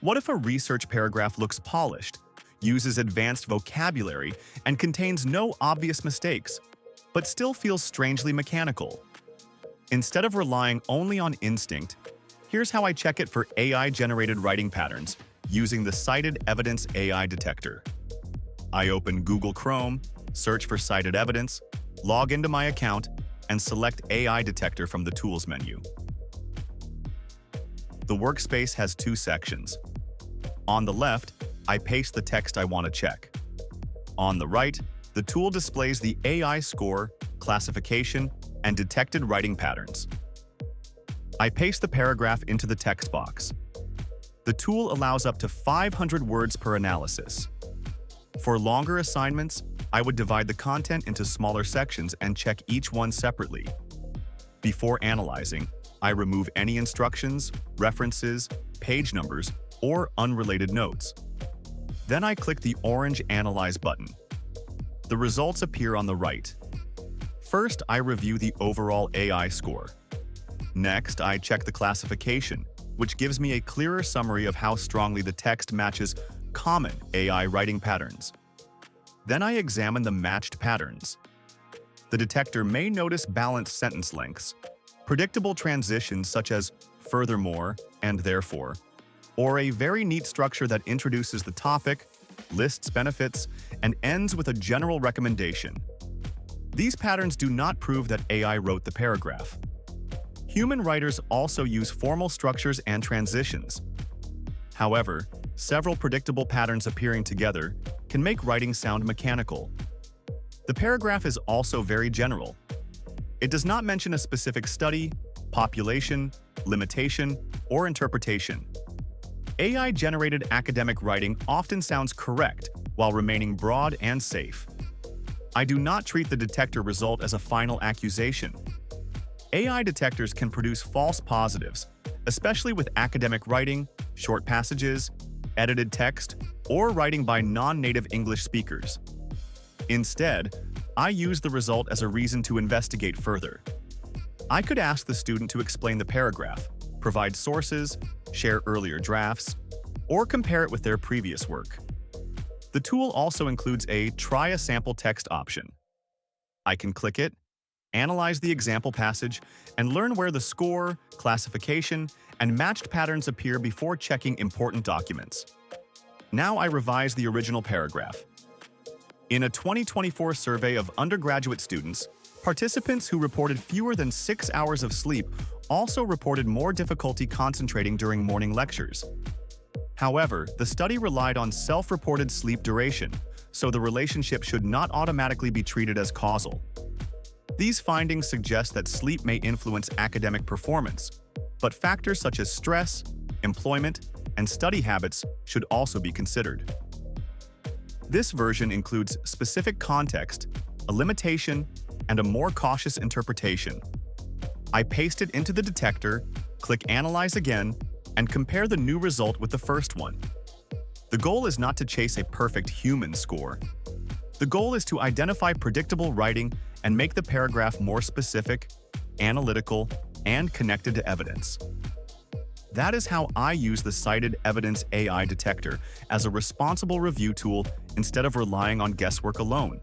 What if a research paragraph looks polished, uses advanced vocabulary, and contains no obvious mistakes, but still feels strangely mechanical? Instead of relying only on instinct, here's how I check it for AI-generated writing patterns using the CitedEvidence AI detector. I open Google Chrome, search for CitedEvidence, log into my account, and select AI detector from the Tools menu. The workspace has two sections. On the left, I paste the text I want to check. On the right, the tool displays the AI score, classification, and detected writing patterns. I paste the paragraph into the text box. The tool allows up to 500 words per analysis. For longer assignments, I would divide the content into smaller sections and check each one separately. Before analyzing, I remove any instructions, references, page numbers, or unrelated notes. Then I click the orange Analyze button. The results appear on the right. First, I review the overall AI score. Next, I check the classification, which gives me a clearer summary of how strongly the text matches common AI writing patterns. Then I examine the matched patterns. The detector may notice balanced sentence lengths, predictable transitions such as furthermore and therefore, or a very neat structure that introduces the topic, lists benefits, and ends with a general recommendation. These patterns do not prove that AI wrote the paragraph. Human writers also use formal structures and transitions. However, several predictable patterns appearing together can make writing sound mechanical. The paragraph is also very general. It does not mention a specific study, population, limitation, or interpretation. AI-generated academic writing often sounds correct while remaining broad and safe. I do not treat the detector result as a final accusation. AI detectors can produce false positives, especially with academic writing, short passages, edited text, or writing by non-native English speakers. Instead, I use the result as a reason to investigate further. I could ask the student to explain the paragraph, provide sources, share earlier drafts, or compare it with their previous work. The tool also includes a Try a Sample Text option. I can click it, analyze the example passage, and learn where the score, classification, and matched patterns appear before checking important documents. Now I revise the original paragraph. In a 2024 survey of undergraduate students, participants who reported fewer than 6 hours of sleep also reported more difficulty concentrating during morning lectures. However, the study relied on self-reported sleep duration, so the relationship should not automatically be treated as causal. These findings suggest that sleep may influence academic performance, but factors such as stress, employment, and study habits should also be considered. This version includes specific context, a limitation, and a more cautious interpretation. I paste it into the detector, click Analyze again, and compare the new result with the first one. The goal is not to chase a perfect human score. The goal is to identify predictable writing and make the paragraph more specific, analytical, and connected to evidence. That is how I use the CitedEvidence AI detector as a responsible review tool instead of relying on guesswork alone.